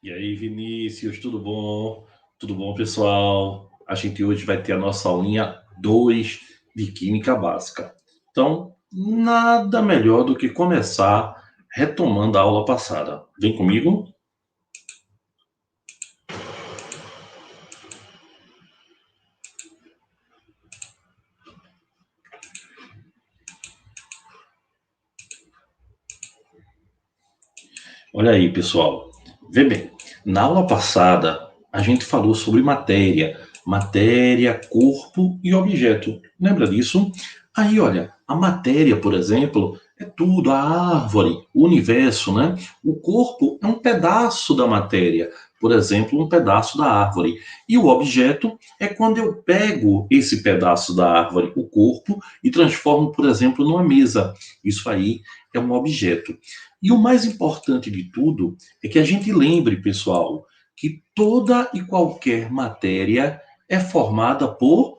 E aí, Vinícius, tudo bom? Tudo bom, pessoal? A gente hoje vai ter a nossa aulinha 2 de Química Básica. Então, nada melhor do que começar retomando a aula passada. Vem comigo? Olha aí, pessoal. Vê bem, na aula passada, a gente falou sobre matéria, corpo e objeto. Lembra disso? Aí, olha, a matéria, por exemplo, é tudo, a árvore, o universo, né? O corpo é um pedaço da matéria, por exemplo, um pedaço da árvore. E o objeto é quando eu pego esse pedaço da árvore, o corpo, e transformo, por exemplo, numa mesa. Isso aí é um objeto. E o mais importante de tudo é que a gente lembre, pessoal, que toda e qualquer matéria é formada por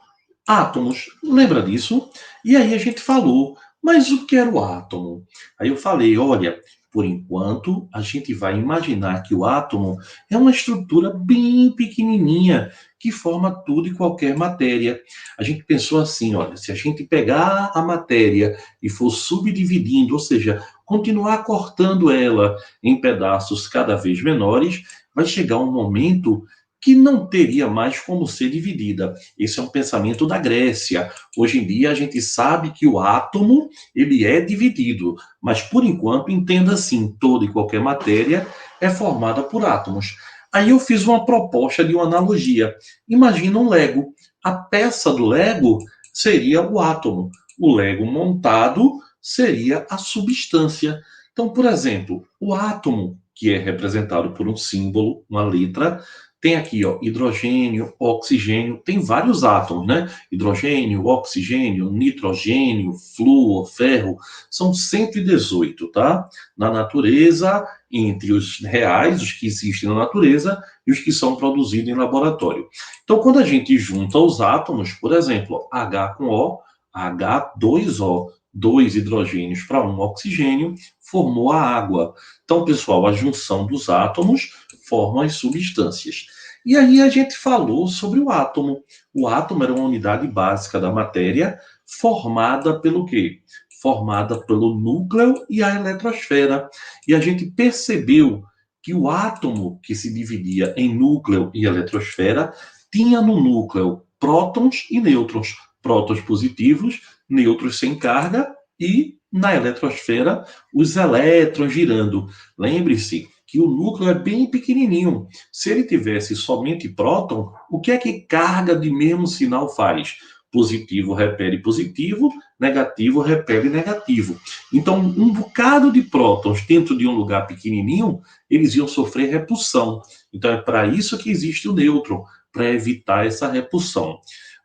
átomos. Lembra disso? E aí a gente falou, mas o que era o átomo? Aí eu falei, olha, por enquanto a gente vai imaginar que o átomo é uma estrutura bem pequenininha que forma tudo e qualquer matéria. A gente pensou assim, olha, se a gente pegar a matéria e for subdividindo, ou seja, continuar cortando ela em pedaços cada vez menores, vai chegar um momento que não teria mais como ser dividida. Esse é um pensamento da Grécia. Hoje em dia a gente sabe que o átomo ele é dividido, mas por enquanto entenda assim, toda e qualquer matéria é formada por átomos. Aí eu fiz uma proposta de uma analogia. Imagina um Lego. A peça do Lego seria o átomo. O Lego montado seria a substância. Então, por exemplo, o átomo, que é representado por um símbolo, uma letra, tem aqui, ó, hidrogênio, oxigênio, tem vários átomos, né? Hidrogênio, oxigênio, nitrogênio, flúor, ferro, são 118, tá? Na natureza, entre os reais, os que existem na natureza, e os que são produzidos em laboratório. Então, quando a gente junta os átomos, por exemplo, H com O, H2O, dois hidrogênios para um oxigênio, formou a água. Então, pessoal, a junção dos átomos forma as substâncias. E aí a gente falou sobre o átomo. O átomo era uma unidade básica da matéria formada pelo quê? Formada pelo núcleo e a eletrosfera. E a gente percebeu que o átomo, que se dividia em núcleo e eletrosfera, tinha no núcleo prótons e nêutrons. Prótons positivos, nêutrons sem carga e na eletrosfera os elétrons girando. Lembre-se que o núcleo é bem pequenininho. Se ele tivesse somente próton, o que é que carga de mesmo sinal faz? Positivo repele positivo, negativo repele negativo. Então, um bocado de prótons dentro de um lugar pequenininho, eles iam sofrer repulsão. Então, é para isso que existe o nêutron, para evitar essa repulsão.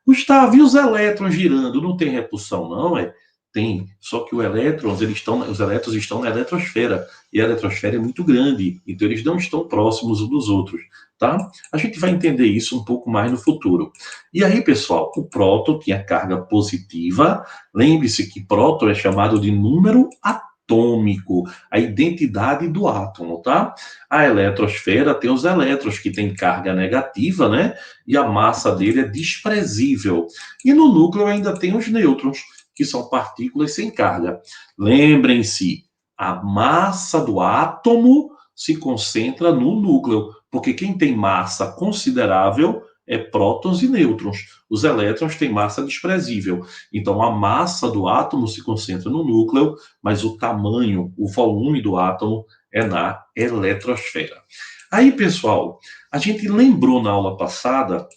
Gustavo, e os elétrons girando? Não tem repulsão, não, é? Tem, só que os elétrons estão na eletrosfera, e a eletrosfera é muito grande, então eles não estão próximos uns dos outros, tá? A gente vai entender isso um pouco mais no futuro. E aí, pessoal, o próton tinha carga positiva, lembre-se que próton é chamado de número atômico, a identidade do átomo, tá? A eletrosfera tem os elétrons que têm carga negativa, né? E a massa dele é desprezível. E no núcleo ainda tem os nêutrons, que são partículas sem carga. Lembrem-se, a massa do átomo se concentra no núcleo, porque quem tem massa considerável é prótons e nêutrons. Os elétrons têm massa desprezível. Então, a massa do átomo se concentra no núcleo, mas o tamanho, o volume do átomo é na eletrosfera. Aí, pessoal, a gente lembrou na aula passada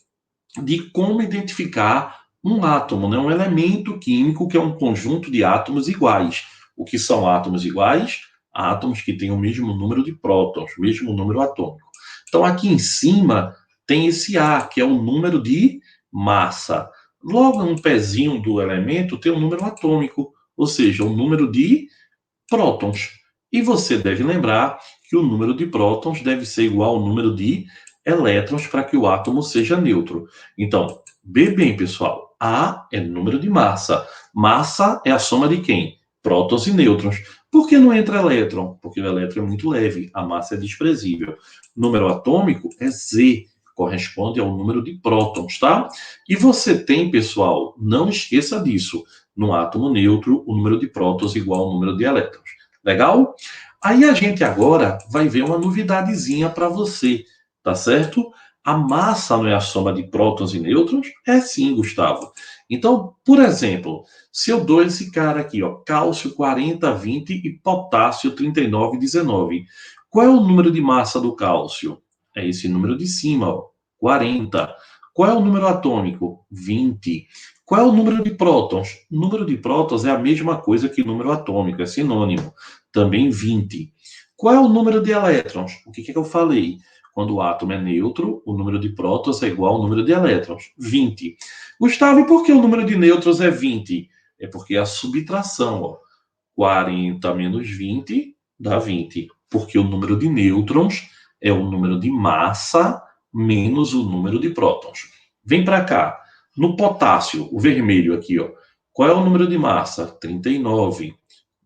de como identificar um átomo, né? Um elemento químico que é um conjunto de átomos iguais. O que são átomos iguais? Átomos que têm o mesmo número de prótons, o mesmo número atômico. Então, aqui em cima tem esse A, que é o número de massa. Logo, um pezinho do elemento tem um número atômico, ou seja, o número de prótons. E você deve lembrar que o número de prótons deve ser igual ao número de elétrons para que o átomo seja neutro. Então, vê bem, pessoal. A é número de massa. Massa é a soma de quem? Prótons e nêutrons. Por que não entra elétron? Porque o elétron é muito leve, a massa é desprezível. Número atômico é Z, corresponde ao número de prótons, tá? E você tem, pessoal, não esqueça disso, no átomo neutro, o número de prótons é igual ao número de elétrons. Legal? Aí a gente agora vai ver uma novidadezinha para você, tá certo? A massa não é a soma de prótons e nêutrons? É sim, Gustavo. Então, por exemplo, se eu dou esse cara aqui, ó, cálcio 40, 20 e potássio 39, 19. Qual é o número de massa do cálcio? É esse número de cima, ó, 40. Qual é o número atômico? 20. Qual é o número de prótons? O número de prótons é a mesma coisa que o número atômico, é sinônimo. Também 20. Qual é o número de elétrons? O que é que eu falei? Quando o átomo é neutro, o número de prótons é igual ao número de elétrons, 20. Gustavo, e por que o número de nêutrons é 20? É porque é a subtração, ó. 40 menos 20 dá 20. Porque o número de nêutrons é o número de massa menos o número de prótons. Vem para cá. No potássio, o vermelho aqui, ó. Qual é o número de massa? 39.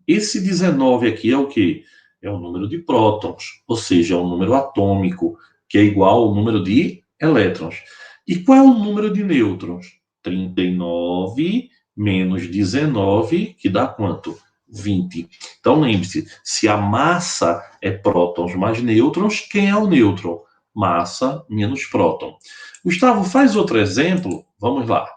Esse 19 aqui é o quê? É o número de prótons, ou seja, é um número atômico, que é igual ao número de elétrons. E qual é o número de nêutrons? 39 menos 19, que dá quanto? 20. Então lembre-se, se a massa é prótons mais nêutrons, quem é o nêutron? Massa menos próton. Gustavo, faz outro exemplo? Vamos lá.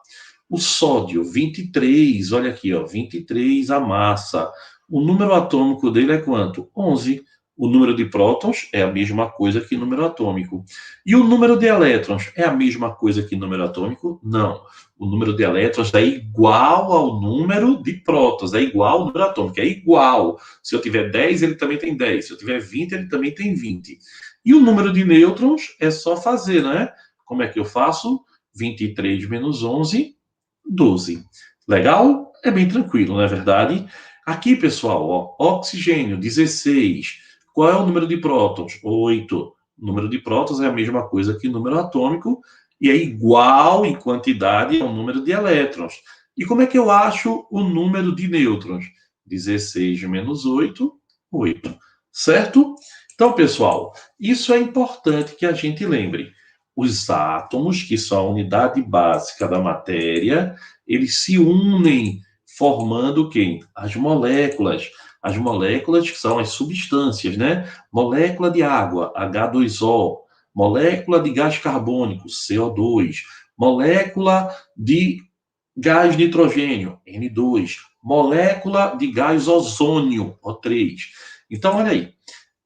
O sódio, 23, olha aqui, ó, 23 a massa. O número atômico dele é quanto? 11. O número de prótons é a mesma coisa que número atômico. E o número de elétrons é a mesma coisa que número atômico? Não. O número de elétrons é igual ao número de prótons, é igual ao número atômico, é igual. Se eu tiver 10, ele também tem 10. Se eu tiver 20, ele também tem 20. E o número de nêutrons é só fazer, né? Como é que eu faço? 23 menos 11, 12. Legal? É bem tranquilo, não é verdade? Aqui, pessoal, ó, oxigênio, 16. Qual é o número de prótons? 8. O número de prótons é a mesma coisa que o número atômico e é igual em quantidade ao número de elétrons. E como é que eu acho o número de nêutrons? 16 menos 8, 8. Certo? Então, pessoal, isso é importante que a gente lembre. Os átomos, que são a unidade básica da matéria, eles se unem formando quem? As moléculas. As moléculas que são as substâncias, né? Molécula de água, H2O. Molécula de gás carbônico, CO2. Molécula de gás nitrogênio, N2. Molécula de gás ozônio, O3. Então, olha aí.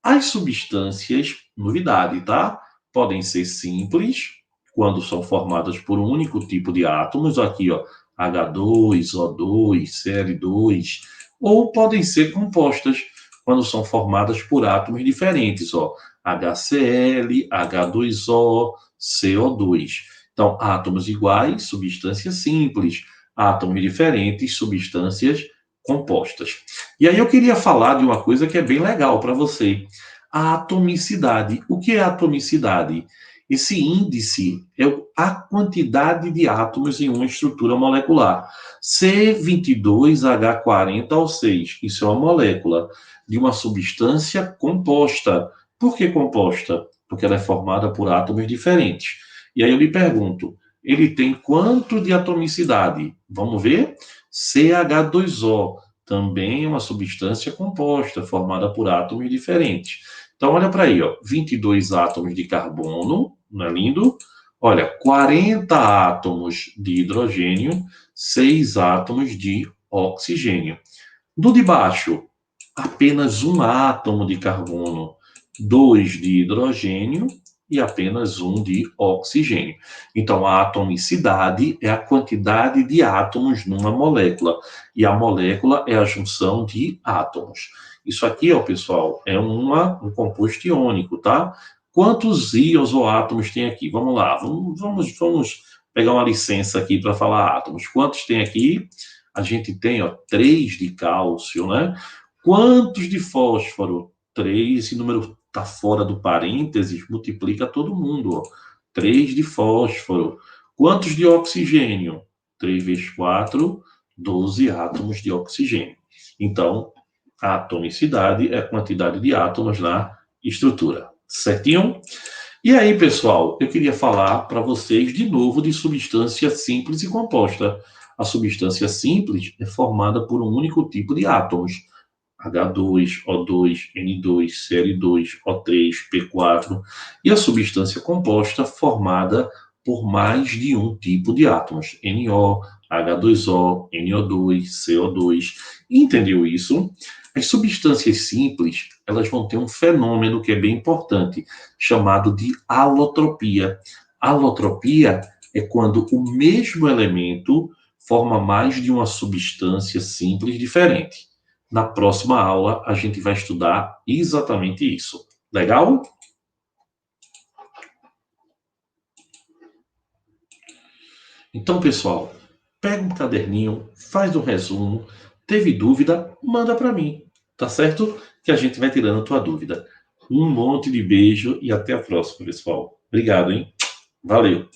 As substâncias, novidade, tá? Podem ser simples, quando são formadas por um único tipo de átomos, aqui, ó, H2, O2, Cl2, ou podem ser compostas, quando são formadas por átomos diferentes, ó, HCl, H2O, CO2. Então, átomos iguais, substâncias simples, átomos diferentes, substâncias compostas. E aí eu queria falar de uma coisa que é bem legal para você. A atomicidade. O que é atomicidade? Esse índice é a quantidade de átomos em uma estrutura molecular. C22H40O6. Isso é uma molécula de uma substância composta. Por que composta? Porque ela é formada por átomos diferentes. E aí eu lhe pergunto, ele tem quanto de atomicidade? Vamos ver? CH2O também é uma substância composta, formada por átomos diferentes. Então, olha para aí, ó, 22 átomos de carbono, não é lindo? Olha, 40 átomos de hidrogênio, 6 átomos de oxigênio. Do de baixo, apenas um átomo de carbono, 2 de hidrogênio e apenas um de oxigênio. Então, a atomicidade é a quantidade de átomos numa molécula, e a molécula é a junção de átomos. Isso aqui, ó, pessoal, é um composto iônico, tá? Quantos íons ou átomos tem aqui? Vamos lá, vamos pegar uma licença aqui para falar átomos. Quantos tem aqui? A gente tem, ó, 3 de cálcio, né? Quantos de fósforo? 3, esse número está fora do parênteses, multiplica todo mundo, ó. 3 de fósforo. Quantos de oxigênio? 3 vezes 4, 12 átomos de oxigênio. Então, Atomicidade é a quantidade de átomos na estrutura. Certinho? E aí, pessoal, eu queria falar para vocês de novo de substância simples e composta. A substância simples é formada por um único tipo de átomos. H2, O2, N2, Cl2, O3, P4. E a substância composta formada por mais de um tipo de átomos. NO, H2O, NO2, CO2. Entendeu isso? As substâncias simples, elas vão ter um fenômeno que é bem importante, chamado de alotropia. Alotropia é quando o mesmo elemento forma mais de uma substância simples diferente. Na próxima aula, a gente vai estudar exatamente isso. Legal? Então, pessoal, pega um caderninho, faz um resumo. Teve dúvida? Manda para mim, tá certo? Que a gente vai tirando a tua dúvida. Um monte de beijo e até a próxima, pessoal. Obrigado, hein? Valeu!